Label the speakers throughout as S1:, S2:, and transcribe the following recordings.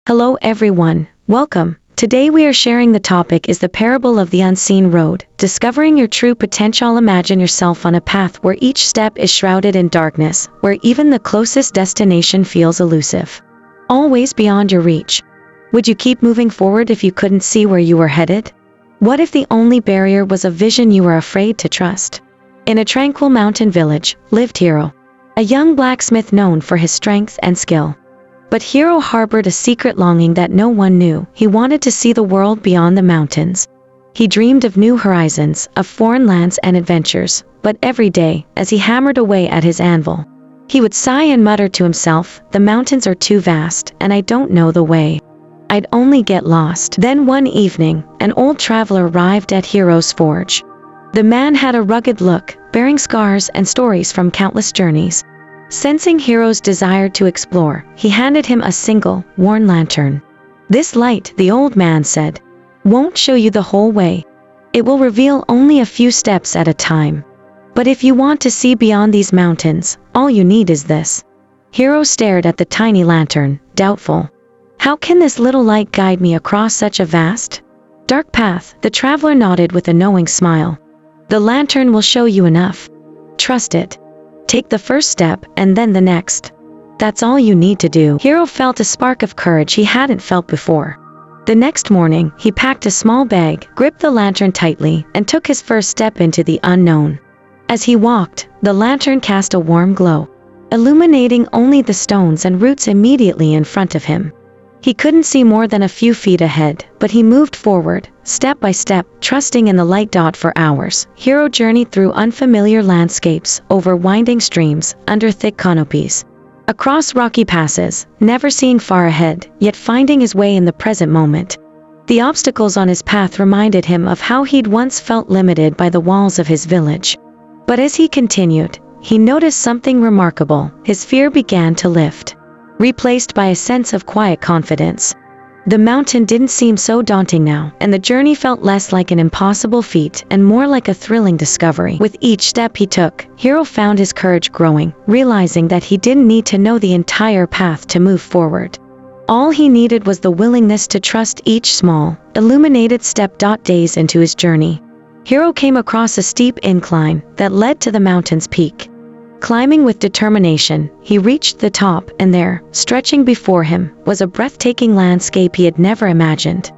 S1: Hello everyone, welcome. Today we are sharing the topic is the parable of the unseen road, discovering your true potential. Imagine yourself on a path where each step is shrouded in darkness, where even the closest destination feels elusive. Always beyond your reach. Would you keep moving forward if you couldn't see where you were headed? What if the only barrier was a vision you were afraid to trust? In a tranquil mountain village, lived Hiro, a young blacksmith known for his strength and skill. But Hiro harbored a secret longing that no one knew. He wanted to see the world beyond the mountains. He dreamed of new horizons, of foreign lands and adventures, but every day, as he hammered away at his anvil, he would sigh and mutter to himself, "The mountains are too vast, and I don't know the way. I'd only get lost." Then one evening, an old traveler arrived at Hiro's forge. The man had a rugged look, bearing scars and stories from countless journeys. Sensing Hiro's desire to explore, he handed him a single, worn lantern. "This light," the old man said, "won't show you the whole way. It will reveal only a few steps at a time. But if you want to see beyond these mountains, all you need is this." Hiro stared at the tiny lantern, doubtful. "How can this little light guide me across such a vast, dark path?" The traveler nodded with a knowing smile. "The lantern will show you enough. Trust it. Take the first step, and then the next. That's all you need to do." Hiro felt a spark of courage he hadn't felt before. The next morning, he packed a small bag, gripped the lantern tightly, and took his first step into the unknown. As he walked, the lantern cast a warm glow, illuminating only the stones and roots immediately in front of him. He couldn't see more than a few feet ahead, but he moved forward, step by step, trusting in the light. For hours, Hiro journeyed through unfamiliar landscapes, over winding streams, under thick canopies, across rocky passes, never seeing far ahead, yet finding his way in the present moment. The obstacles on his path reminded him of how he'd once felt limited by the walls of his village. But as he continued, he noticed something remarkable. His fear began to lift, replaced by a sense of quiet confidence. The mountain didn't seem so daunting now, and the journey felt less like an impossible feat and more like a thrilling discovery. With each step he took, Hiro found his courage growing, realizing that he didn't need to know the entire path to move forward. All he needed was the willingness to trust each small, illuminated step. Days into his journey, Hiro came across a steep incline that led to the mountain's peak. Climbing with determination, he reached the top, and there, stretching before him, was a breathtaking landscape he had never imagined.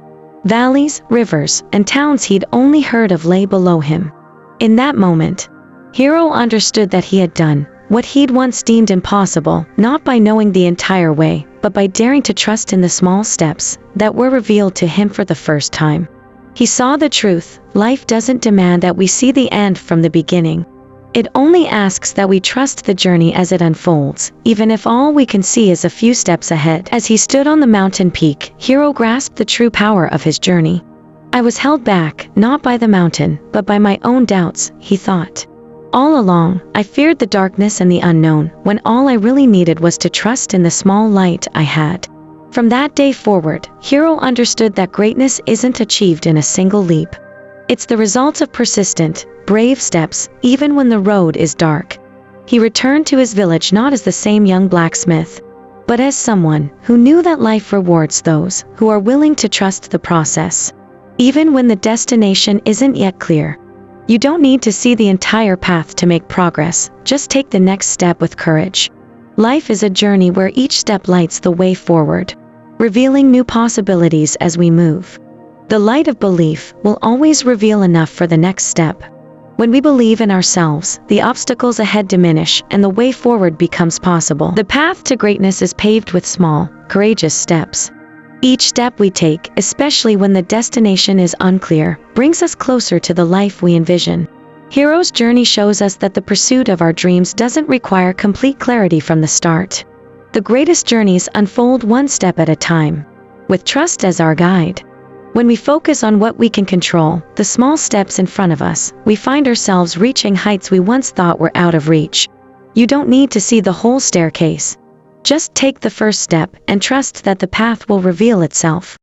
S1: Valleys, rivers, and towns he'd only heard of lay below him. In that moment, Hiro understood that he had done what he'd once deemed impossible, not by knowing the entire way, but by daring to trust in the small steps that were revealed to him for the first time. He saw the truth. Life doesn't demand that we see the end from the beginning. It only asks that we trust the journey as it unfolds, even if all we can see is a few steps ahead. As he stood on the mountain peak, Hiro grasped the true power of his journey. "I was held back, not by the mountain, but by my own doubts," he thought. "All along, I feared the darkness and the unknown, when all I really needed was to trust in the small light I had." From that day forward, Hiro understood that greatness isn't achieved in a single leap. It's the result of persistent, brave steps, even when the road is dark. He returned to his village not as the same young blacksmith, but as someone who knew that life rewards those who are willing to trust the process, even when the destination isn't yet clear. You don't need to see the entire path to make progress, just take the next step with courage. Life is a journey where each step lights the way forward, revealing new possibilities as we move. The light of belief will always reveal enough for the next step. When we believe in ourselves, the obstacles ahead diminish and the way forward becomes possible. The path to greatness is paved with small, courageous steps. Each step we take, especially when the destination is unclear, brings us closer to the life we envision. Hiro's journey shows us that the pursuit of our dreams doesn't require complete clarity from the start. The greatest journeys unfold one step at a time, with trust as our guide. When we focus on what we can control, the small steps in front of us, we find ourselves reaching heights we once thought were out of reach. You don't need to see the whole staircase. Just take the first step and trust that the path will reveal itself.